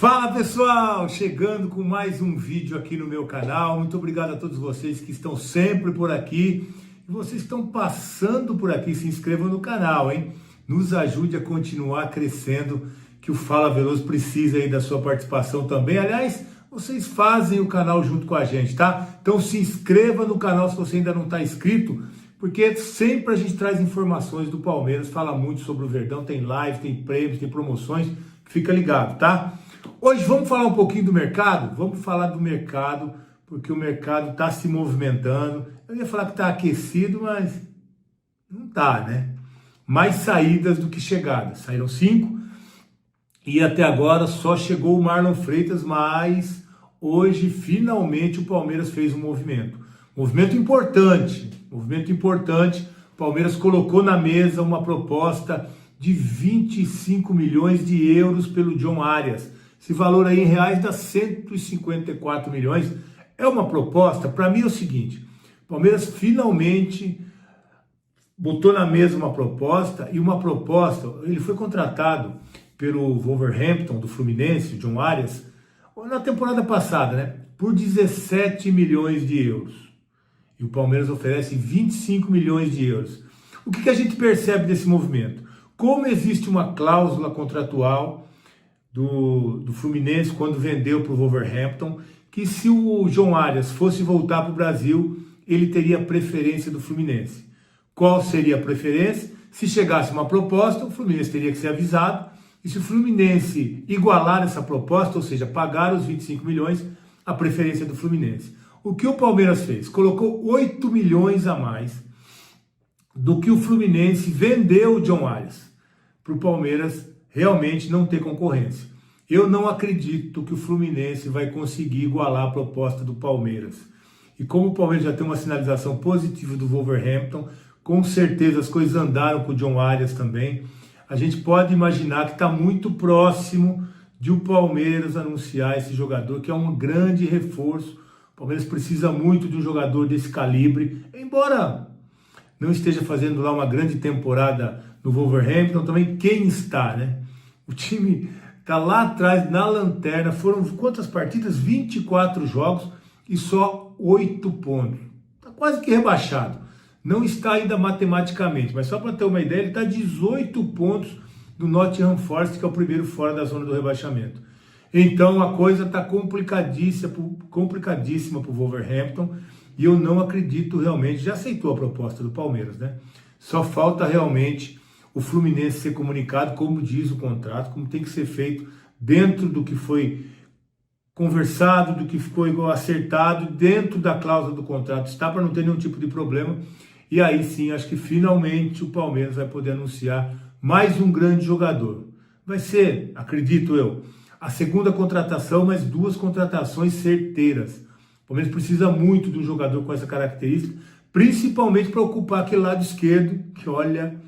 Fala pessoal, chegando com mais um vídeo aqui no meu canal. Muito obrigado a todos vocês que estão sempre por aqui. E vocês estão passando por aqui, se inscrevam no canal, hein? Nos ajude a continuar crescendo, que o Fala Veloso precisa aí da sua participação também. Aliás, vocês fazem o canal junto com a gente, tá? Então se inscreva no canal se você ainda não está inscrito, porque sempre a gente traz informações do Palmeiras, fala muito sobre o Verdão, tem live, tem prêmios, tem promoções, fica ligado, tá? Hoje vamos falar um pouquinho do mercado? Vamos falar do mercado, porque o mercado está se movimentando. Eu ia falar que está aquecido, mas não está, né? Mais saídas do que chegadas. Saíram 5 e até agora só chegou o Marlon Freitas, mas hoje finalmente o Palmeiras fez um movimento. Movimento importante. O Palmeiras colocou na mesa uma proposta de 25 milhões de euros pelo John Arias. Esse valor aí em reais dá 154 milhões. É uma proposta, para mim é o seguinte, o Palmeiras finalmente botou na mesa uma proposta, ele foi contratado pelo Wolverhampton do Fluminense, o John Arias, na temporada passada, né, por 17 milhões de euros. E o Palmeiras oferece 25 milhões de euros. O que a gente percebe desse movimento? Como existe uma cláusula contratual do Fluminense quando vendeu para o Wolverhampton, que se o John Arias fosse voltar para o Brasil, ele teria preferência do Fluminense. Qual seria a preferência? Se chegasse uma proposta, o Fluminense teria que ser avisado, e se o Fluminense igualar essa proposta, ou seja, pagar os 25 milhões, a preferência do Fluminense. O que o Palmeiras fez? Colocou 8 milhões a mais do que o Fluminense vendeu o John Arias, para o Palmeiras realmente não ter concorrência. Eu não acredito que o Fluminense vai conseguir igualar a proposta do Palmeiras. E como o Palmeiras já tem uma sinalização positiva do Wolverhampton, com certeza as coisas andaram com o John Arias também. A gente pode imaginar que está muito próximo de o Palmeiras anunciar esse jogador, que é um grande reforço. O Palmeiras precisa muito de um jogador desse calibre, embora não esteja fazendo lá uma grande temporada no Wolverhampton, também quem está, né? O time está lá atrás, na lanterna, foram quantas partidas? 24 jogos e só 8 pontos. Está quase que rebaixado. Não está ainda matematicamente, mas só para ter uma ideia, ele está a 18 pontos do Nottingham Forest, que é o primeiro fora da zona do rebaixamento. Então a coisa está complicadíssima para o Wolverhampton, e eu não acredito realmente, já aceitou a proposta do Palmeiras, né? Só falta realmente o Fluminense ser comunicado, como diz o contrato, como tem que ser feito dentro do que foi conversado, do que ficou acertado, dentro da cláusula do contrato, está para não ter nenhum tipo de problema. E aí sim, acho que finalmente o Palmeiras vai poder anunciar mais um grande jogador. Vai ser, acredito eu, a segunda contratação, mas 2 contratações certeiras. O Palmeiras precisa muito de um jogador com essa característica, principalmente para ocupar aquele lado esquerdo, que olha,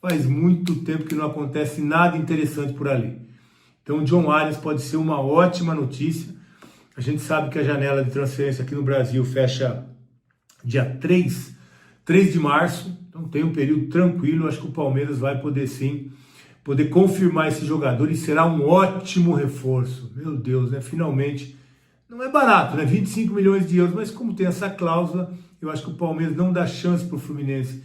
faz muito tempo que não acontece nada interessante por ali. Então o John Arias pode ser uma ótima notícia. A gente sabe que a janela de transferência aqui no Brasil fecha dia 3 de março, então tem um período tranquilo. Acho que o Palmeiras vai poder sim, poder confirmar esse jogador, e será um ótimo reforço. Meu Deus, né? Finalmente, não é barato, né? 25 milhões de euros, mas como tem essa cláusula, eu acho que o Palmeiras não dá chance para o Fluminense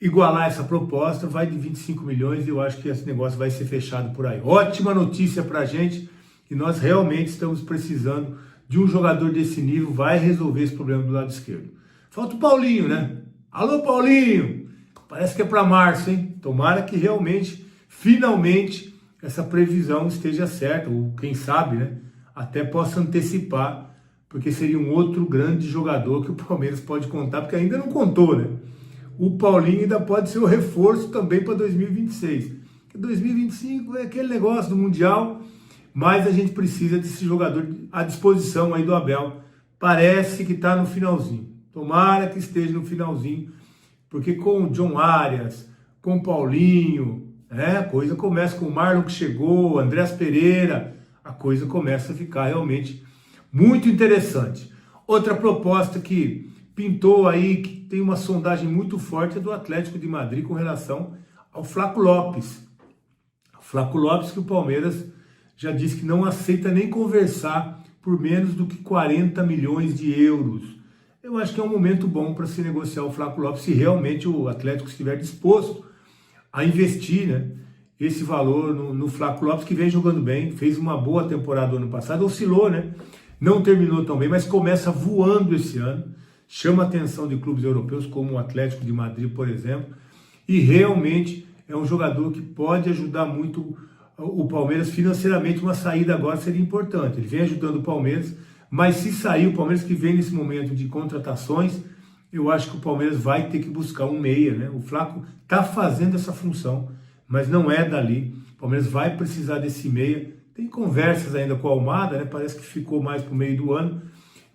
igualar essa proposta, vai de 25 milhões e eu acho que esse negócio vai ser fechado por aí. Ótima notícia pra gente, e nós realmente estamos precisando de um jogador desse nível, vai resolver esse problema do lado esquerdo. Falta o Paulinho, né? Alô, Paulinho! Parece que é para março, hein? Tomara que realmente, finalmente, essa previsão esteja certa, ou quem sabe, né? Até possa antecipar, porque seria um outro grande jogador que o Palmeiras pode contar, porque ainda não contou, né? O Paulinho ainda pode ser o reforço também para 2026. 2025 é aquele negócio do Mundial, mas a gente precisa desse jogador à disposição aí do Abel. Parece que está no finalzinho. Tomara que esteja no finalzinho, porque com o John Arias, com o Paulinho, a coisa começa com o Marlon que chegou, o Andrés Pereira, a coisa começa a ficar realmente muito interessante. Outra proposta que pintou aí, que tem uma sondagem muito forte, é do Atlético de Madrid com relação ao Flaco Lopes. O Flaco Lopes, que o Palmeiras já disse que não aceita nem conversar por menos do que 40 milhões de euros. Eu acho que é um momento bom para se negociar o Flaco Lopes, se realmente o Atlético estiver disposto a investir, né, esse valor no Flaco Lopes, que vem jogando bem, fez uma boa temporada ano passado, oscilou, né? Não terminou tão bem, mas começa voando esse ano, chama a atenção de clubes europeus, como o Atlético de Madrid, por exemplo, e realmente é um jogador que pode ajudar muito o Palmeiras financeiramente. Uma saída agora seria importante. Ele vem ajudando o Palmeiras, mas se sair o Palmeiras, que vem nesse momento de contratações, eu acho que o Palmeiras vai ter que buscar um meia, né? O Flaco está fazendo essa função, mas não é dali. O Palmeiras vai precisar desse meia. Tem conversas ainda com a Almada, né? Parece que ficou mais para o meio do ano,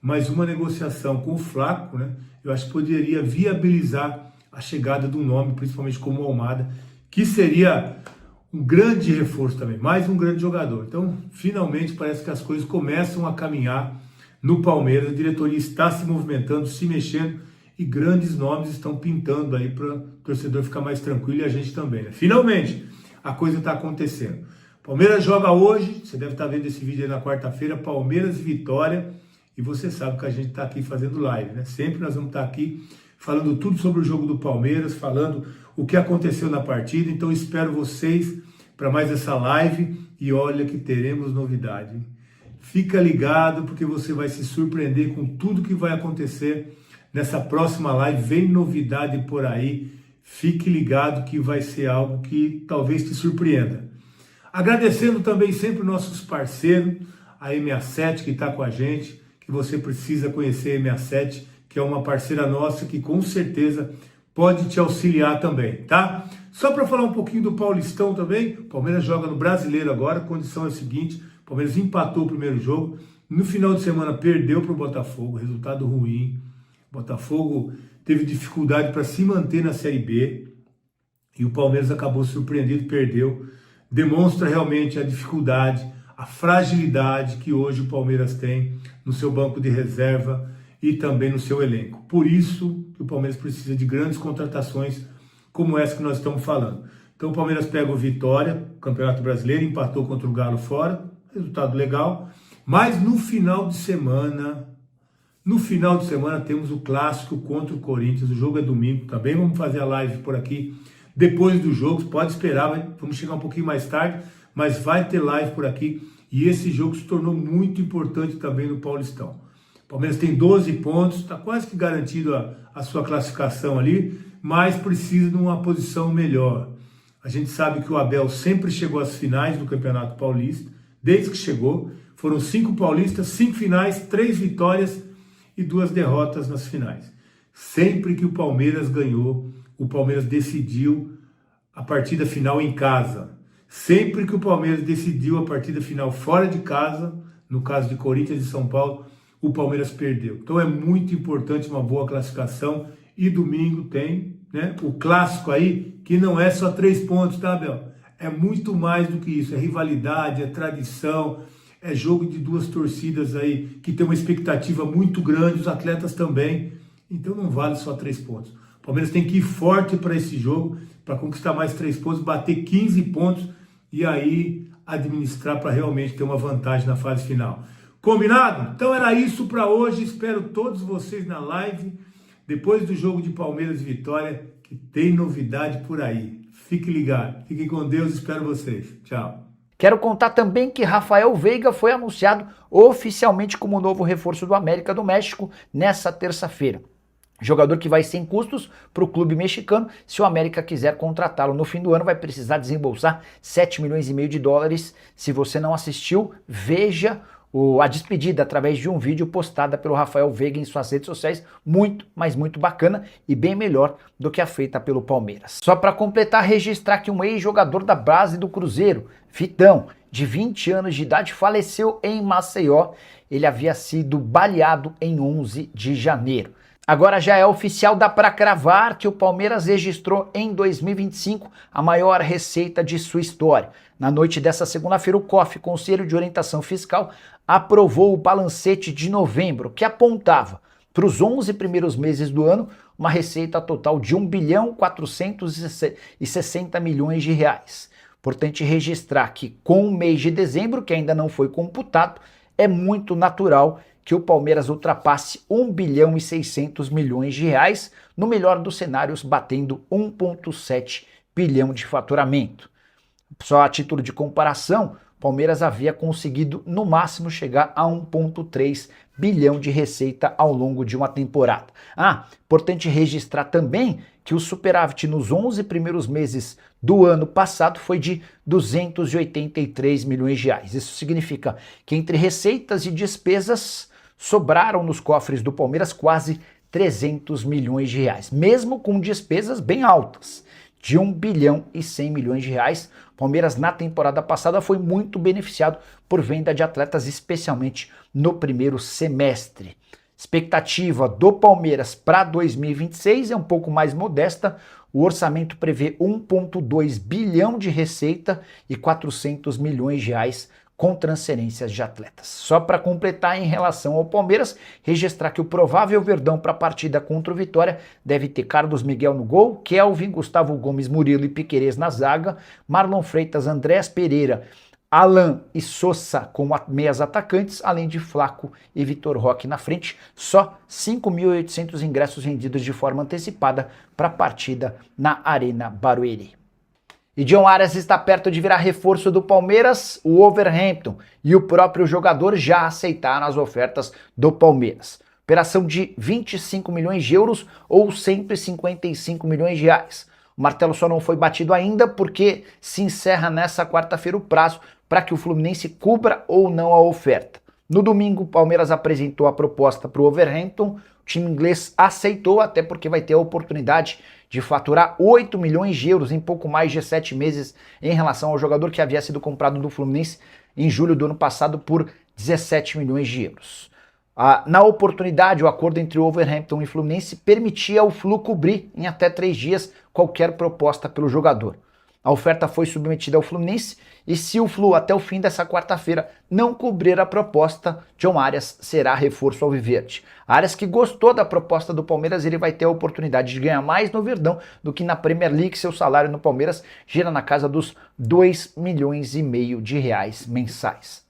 mas uma negociação com o Flaco, né, eu acho que poderia viabilizar a chegada de um nome, principalmente como o Almada, que seria um grande reforço também, mais um grande jogador. Então, finalmente, parece que as coisas começam a caminhar no Palmeiras, a diretoria está se movimentando, se mexendo, e grandes nomes estão pintando aí para o torcedor ficar mais tranquilo e a gente também, né? Finalmente, a coisa está acontecendo. Palmeiras joga hoje, você deve estar vendo esse vídeo aí na quarta-feira, Palmeiras e Vitória, e você sabe que a gente está aqui fazendo live, né? Sempre nós vamos estar aqui falando tudo sobre o jogo do Palmeiras, falando o que aconteceu na partida. Então espero vocês para mais essa live e olha que teremos novidade, hein? Fica ligado porque você vai se surpreender com tudo que vai acontecer nessa próxima live. Vem novidade por aí, fique ligado que vai ser algo que talvez te surpreenda. Agradecendo também sempre nossos parceiros, a M67 que está com a gente, que você precisa conhecer a M67, que é uma parceira nossa que com certeza pode te auxiliar também, tá? Só para falar um pouquinho do Paulistão também, o Palmeiras joga no Brasileiro agora, a condição é a seguinte, o Palmeiras empatou o primeiro jogo, no final de semana perdeu para o Botafogo, resultado ruim, o Botafogo teve dificuldade para se manter na Série B, e o Palmeiras acabou surpreendido, perdeu, demonstra realmente a dificuldade, a fragilidade que hoje o Palmeiras tem no seu banco de reserva e também no seu elenco. Por isso que o Palmeiras precisa de grandes contratações como essa que nós estamos falando. Então o Palmeiras pega o Vitória, Campeonato Brasileiro, empatou contra o Galo fora, resultado legal, mas no final de semana temos o clássico contra o Corinthians, o jogo é domingo, também vamos fazer a live por aqui depois do jogo, pode esperar, vamos chegar um pouquinho mais tarde, mas vai ter live por aqui, e esse jogo se tornou muito importante também no Paulistão. O Palmeiras tem 12 pontos, está quase que garantido a sua classificação ali, mas precisa de uma posição melhor. A gente sabe que o Abel sempre chegou às finais do Campeonato Paulista, desde que chegou, foram 5 paulistas, 5 finais, 3 vitórias e 2 derrotas nas finais. Sempre que o Palmeiras ganhou, o Palmeiras decidiu a partida final em casa. Sempre que o Palmeiras decidiu a partida final fora de casa, no caso de Corinthians e São Paulo, o Palmeiras perdeu. Então é muito importante uma boa classificação, e domingo tem, né, o clássico aí, que não é só 3 pontos, tá, Abel? É muito mais do que isso, é rivalidade, é tradição, é jogo de 2 torcidas aí que tem uma expectativa muito grande, os atletas também, então não vale só 3 pontos. O Palmeiras tem que ir forte para esse jogo, para conquistar mais 3 pontos, bater 15 pontos e aí administrar para realmente ter uma vantagem na fase final. Combinado? Então era isso para hoje, espero todos vocês na live, depois do jogo de Palmeiras e Vitória, que tem novidade por aí. Fique ligado, fiquem com Deus, espero vocês. Tchau. Quero contar também que Rafael Veiga foi anunciado oficialmente como novo reforço do América do México nessa terça-feira. Jogador que vai sem custos para o clube mexicano. Se o América quiser contratá-lo no fim do ano, vai precisar desembolsar 7,5 milhões de dólares. Se você não assistiu, veja a despedida através de um vídeo postada pelo Rafael Veiga em suas redes sociais, muito, mas muito bacana e bem melhor do que a feita pelo Palmeiras. Só para completar, registrar que um ex-jogador da base do Cruzeiro, Vitão, de 20 anos de idade, faleceu em Maceió. Ele havia sido baleado em 11 de janeiro. Agora já é oficial, dá para cravar que o Palmeiras registrou em 2025 a maior receita de sua história. Na noite dessa segunda-feira, o COF, Conselho de Orientação Fiscal, aprovou o balancete de novembro, que apontava para os 11 primeiros meses do ano uma receita total de 1,460 bilhão de reais. Importante registrar que com o mês de dezembro, que ainda não foi computado, é muito natural que o Palmeiras ultrapasse 1 bilhão e 600 milhões de reais, no melhor dos cenários, batendo 1,7 bilhão de faturamento. Só a título de comparação, o Palmeiras havia conseguido no máximo chegar a 1,3 bilhão de receita ao longo de uma temporada. Importante registrar também que o superávit nos 11 primeiros meses do ano passado foi de 283 milhões de reais. Isso significa que entre receitas e despesas sobraram nos cofres do Palmeiras quase 300 milhões de reais, mesmo com despesas bem altas, de 1 bilhão e 100 milhões de reais. O Palmeiras na temporada passada foi muito beneficiado por venda de atletas, especialmente no primeiro semestre. Expectativa do Palmeiras para 2026 é um pouco mais modesta. O orçamento prevê 1,2 bilhão de receita e 400 milhões de reais com transferências de atletas. Só para completar em relação ao Palmeiras, registrar que o provável Verdão para a partida contra o Vitória deve ter Carlos Miguel no gol, Kelvin, Gustavo Gomes, Murilo e Piquerez na zaga, Marlon Freitas, Andréas Pereira, Alan e Sosa como meias atacantes, além de Flaco e Vitor Roque na frente. Só 5.800 ingressos vendidos de forma antecipada para a partida na Arena Barueri. E John Arias está perto de virar reforço do Palmeiras. O Wolverhampton e o próprio jogador já aceitaram as ofertas do Palmeiras. Operação de 25 milhões de euros ou 155 milhões de reais. O martelo só não foi batido ainda porque se encerra nessa quarta-feira o prazo para que o Fluminense cubra ou não a oferta. No domingo, o Palmeiras apresentou a proposta para o Wolverhampton. O time inglês aceitou, até porque vai ter a oportunidade de faturar 8 milhões de euros em pouco mais de 7 meses em relação ao jogador que havia sido comprado do Fluminense em julho do ano passado por 17 milhões de euros. Na oportunidade, o acordo entre o Wolverhampton e o Fluminense permitia ao Flu cobrir em até 3 dias qualquer proposta pelo jogador. A oferta foi submetida ao Fluminense e se o Flu até o fim dessa quarta-feira não cobrir a proposta, John Arias será reforço alviverde. Arias, que gostou da proposta do Palmeiras, ele vai ter a oportunidade de ganhar mais no Verdão do que na Premier League. Seu salário no Palmeiras gira na casa dos 2,5 milhões de reais mensais.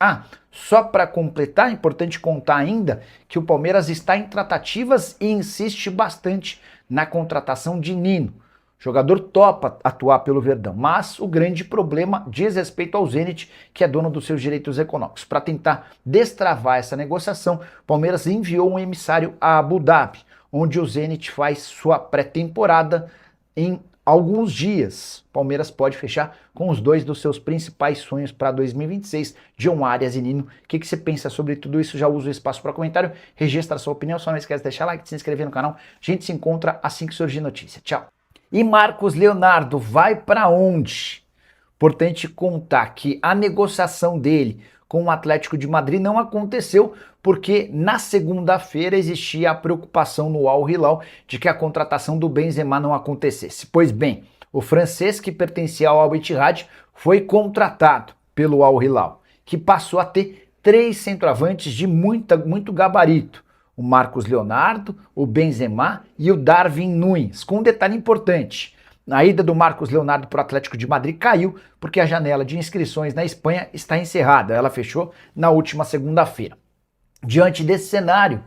Só para completar, é importante contar ainda que o Palmeiras está em tratativas e insiste bastante na contratação de Nino. O jogador topa atuar pelo Verdão, mas o grande problema diz respeito ao Zenit, que é dono dos seus direitos econômicos. Para tentar destravar essa negociação, o Palmeiras enviou um emissário a Abu Dhabi, onde o Zenit faz sua pré-temporada em alguns dias. O Palmeiras pode fechar com os dois dos seus principais sonhos para 2026, John Arias e Nino. O que você pensa sobre tudo isso? Já usa o espaço para comentário, registra a sua opinião, só não esquece de deixar like, de se inscrever no canal. A gente se encontra assim que surgir notícia. Tchau! E Marcos Leonardo vai para onde? Importante contar que a negociação dele com o Atlético de Madrid não aconteceu porque na segunda-feira existia a preocupação no Al Hilal de que a contratação do Benzema não acontecesse. Pois bem, o francês que pertencia ao Al Ittihad foi contratado pelo Al Hilal, que passou a ter 3 centroavantes de muito gabarito. O Marcos Leonardo, o Benzema e o Darwin Núñez. Com um detalhe importante, a ida do Marcos Leonardo para o Atlético de Madrid caiu porque a janela de inscrições na Espanha está encerrada. Ela fechou na última segunda-feira. Diante desse cenário,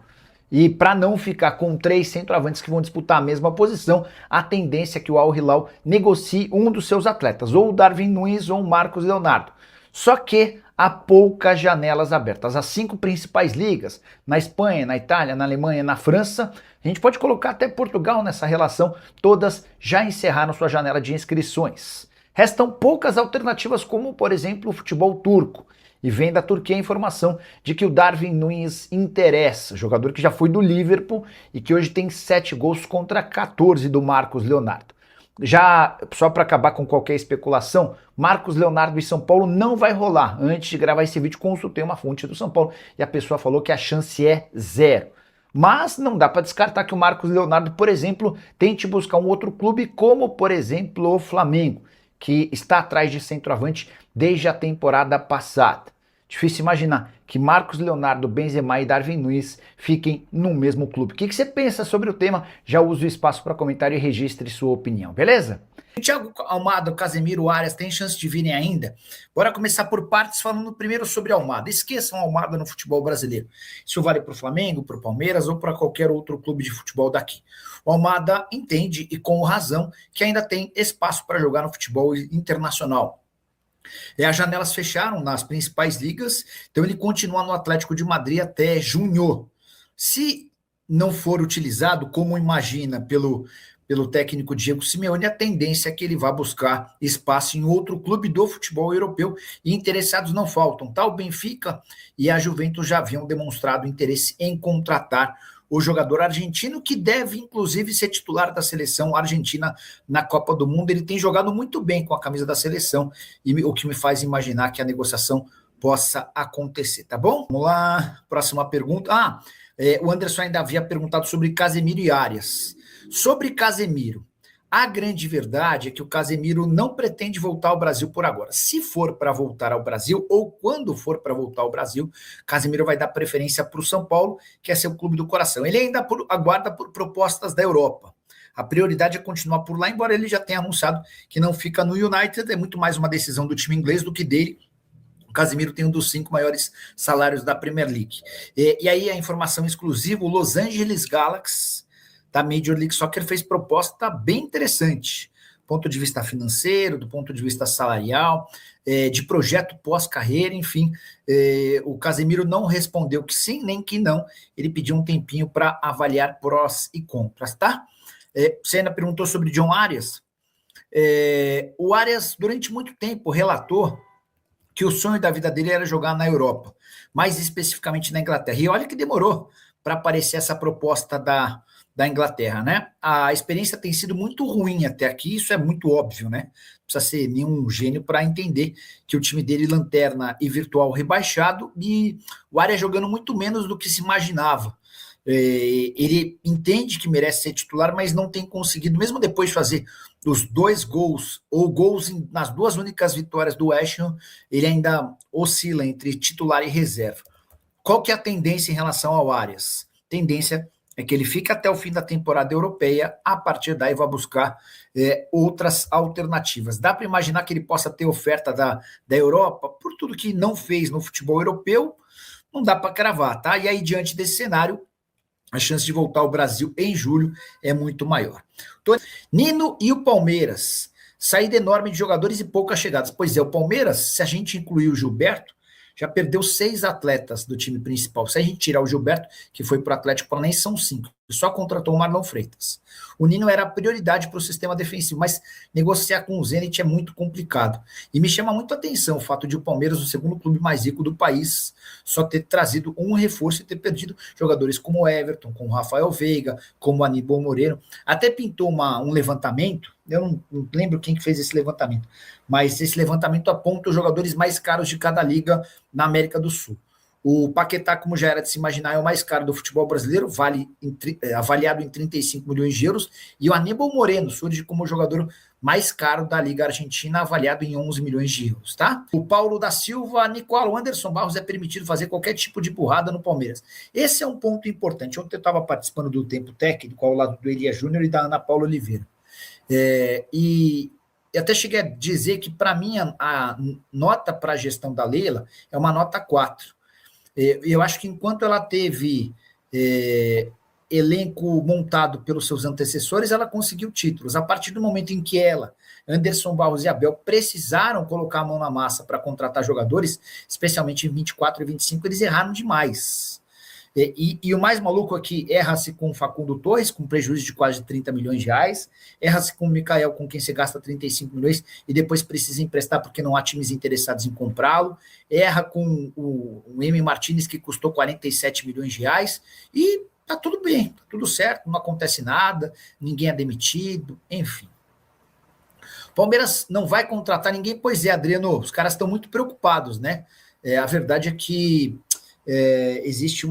e para não ficar com 3 centroavantes que vão disputar a mesma posição, a tendência é que o Al Hilal negocie um dos seus atletas, ou o Darwin Núñez ou o Marcos Leonardo. Só que há poucas janelas abertas. As 5 principais ligas, na Espanha, na Itália, na Alemanha, na França, a gente pode colocar até Portugal nessa relação, todas já encerraram sua janela de inscrições. Restam poucas alternativas, como por exemplo o futebol turco. E vem da Turquia a informação de que o Darwin Núñez interessa, jogador que já foi do Liverpool e que hoje tem 7 gols contra 14 do Marcos Leonardo. Já, só para acabar com qualquer especulação, Marcos Leonardo e São Paulo não vai rolar. Antes de gravar esse vídeo, consultei uma fonte do São Paulo e a pessoa falou que a chance é 0. Mas não dá para descartar que o Marcos Leonardo, por exemplo, tente buscar um outro clube, como, por exemplo, o Flamengo, que está atrás de centroavante desde a temporada passada. Difícil imaginar que Marcos Leonardo, Benzema e Darwin Núñez fiquem no mesmo clube. O que você pensa sobre o tema? Já usa o espaço para comentário e registre sua opinião, beleza? Thiago Almada, Casemiro, Arias, tem chance de virem ainda? Bora começar por partes, falando primeiro sobre Almada. Esqueçam Almada no futebol brasileiro. Isso vale para o Flamengo, para o Palmeiras ou para qualquer outro clube de futebol daqui. O Almada entende, e com razão, que ainda tem espaço para jogar no futebol internacional. As janelas fecharam nas principais ligas, então ele continua no Atlético de Madrid até junho. Se não for utilizado, como imagina pelo técnico Diego Simeone, a tendência é que ele vá buscar espaço em outro clube do futebol europeu, e interessados não faltam. Tá? O Benfica e a Juventus já haviam demonstrado interesse em contratar o jogador argentino, que deve, inclusive, ser titular da seleção argentina na Copa do Mundo. Ele tem jogado muito bem com a camisa da seleção, e o que me faz imaginar que a negociação possa acontecer, tá bom? Vamos lá, próxima pergunta. O Anderson ainda havia perguntado sobre Casemiro e Arias. Sobre Casemiro, a grande verdade é que o Casemiro não pretende voltar ao Brasil por agora. Se for para voltar ao Brasil, ou quando for para voltar ao Brasil, Casemiro vai dar preferência para o São Paulo, que é seu clube do coração. Ele ainda aguarda por propostas da Europa. A prioridade é continuar por lá, embora ele já tenha anunciado que não fica no United. É muito mais uma decisão do time inglês do que dele. O Casemiro tem um dos 5 maiores salários da Premier League. E aí a informação exclusiva, o Los Angeles Galaxy da Major League Soccer fez proposta bem interessante, do ponto de vista financeiro, do ponto de vista salarial, de projeto pós-carreira, enfim. O Casemiro não respondeu que sim, nem que não. Ele pediu um tempinho para avaliar prós e contras, tá? Você ainda perguntou sobre John Arias. O Arias, durante muito tempo, relatou que o sonho da vida dele era jogar na Europa, mais especificamente na Inglaterra. E olha que demorou para aparecer essa proposta da Inglaterra, né? A experiência tem sido muito ruim até aqui, isso é muito óbvio, né? Não precisa ser nenhum gênio para entender que o time dele, lanterna e virtual rebaixado, e o Arias jogando muito menos do que se imaginava. Ele entende que merece ser titular, mas não tem conseguido, mesmo depois de fazer os 2 gols, ou gols nas 2 únicas vitórias do West Ham, ele ainda oscila entre titular e reserva. Qual que é a tendência em relação ao Arias? Tendência é que ele fica até o fim da temporada europeia, a partir daí vai buscar outras alternativas. Dá para imaginar que ele possa ter oferta da Europa, por tudo que não fez no futebol europeu, não dá para cravar, tá? E aí, diante desse cenário, a chance de voltar ao Brasil em julho é muito maior. Nino e o Palmeiras, saída enorme de jogadores e poucas chegadas. Pois é, o Palmeiras, se a gente incluir o Gilberto, já perdeu 6 atletas do time principal. Se a gente tirar o Gilberto, que foi para o Atlético Paranaense, são 5. Só contratou o Marlon Freitas. O Nino era a prioridade para o sistema defensivo, mas negociar com o Zenit é muito complicado. E me chama muito a atenção o fato de o Palmeiras, o segundo clube mais rico do país, só ter trazido um reforço e ter perdido jogadores como o Everton, como o Rafael Veiga, como o Aníbal Moreno. Até pintou um levantamento, eu não lembro quem que fez esse levantamento, mas esse levantamento aponta os jogadores mais caros de cada liga na América do Sul. O Paquetá, como já era de se imaginar, é o mais caro do futebol brasileiro, avaliado em 35 milhões de euros, e o Aníbal Moreno surge como o jogador mais caro da Liga Argentina, avaliado em 11 milhões de euros, tá? O Paulo da Silva, Nicolau, Anderson Barros é permitido fazer qualquer tipo de burrada no Palmeiras. Esse é um ponto importante. Ontem eu estava participando do Tempo Técnico, ao lado do Elias Júnior e da Ana Paula Oliveira. E até cheguei a dizer que, para mim, a nota para a gestão da Leila é uma nota 4. Eu acho que enquanto ela teve elenco montado pelos seus antecessores, ela conseguiu títulos. A partir do momento em que ela, Anderson Barros e Abel precisaram colocar a mão na massa para contratar jogadores, especialmente em 24 e 25, eles erraram demais. E o mais maluco aqui, erra-se com o Facundo Torres, com prejuízo de quase 30 milhões de reais, erra-se com o Mikael, com quem você gasta 35 milhões e depois precisa emprestar porque não há times interessados em comprá-lo, erra com o Emi Martinez, que custou 47 milhões de reais, e tá tudo bem, tá tudo certo, não acontece nada, ninguém é demitido, enfim. Palmeiras não vai contratar ninguém, pois é, Adriano, os caras estão muito preocupados, né? A verdade é que existe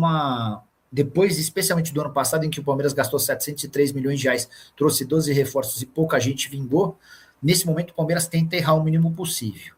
depois, especialmente do ano passado, em que o Palmeiras gastou 703 milhões de reais, trouxe 12 reforços e pouca gente vingou, nesse momento o Palmeiras tenta errar o mínimo possível.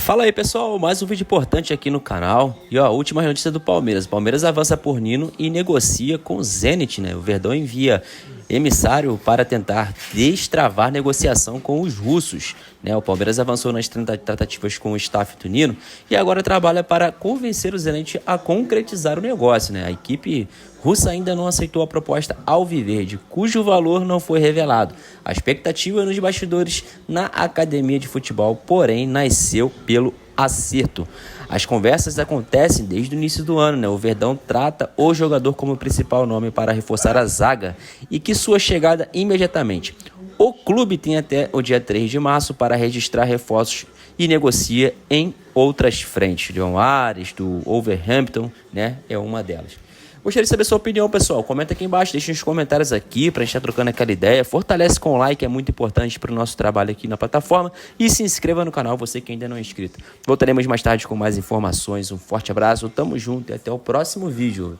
Fala aí, pessoal, mais um vídeo importante aqui no canal. E ó, última notícia do Palmeiras. O Palmeiras avança por Nino e negocia com o Zenit, né? O Verdão envia emissário para tentar destravar negociação com os russos, né? O Palmeiras avançou nas tratativas com o staff do Nino e agora trabalha para convencer o Zenit a concretizar o negócio, né? A equipe russa ainda não aceitou a proposta alviverde, cujo valor não foi revelado. A expectativa nos bastidores na academia de futebol, porém, nasceu pelo acerto. As conversas acontecem desde o início do ano, né? O Verdão trata o jogador como principal nome para reforçar a zaga e que sua chegada imediatamente. O clube tem até o dia 3 de março para registrar reforços e negocia em outras frentes. John Ares, do Wolverhampton, né? É uma delas. Gostaria de saber sua opinião, pessoal. Comenta aqui embaixo, deixa nos comentários aqui pra gente estar trocando aquela ideia. Fortalece com o like, é muito importante para o nosso trabalho aqui na plataforma. E se inscreva no canal, você que ainda não é inscrito. Voltaremos mais tarde com mais informações. Um forte abraço, tamo junto e até o próximo vídeo.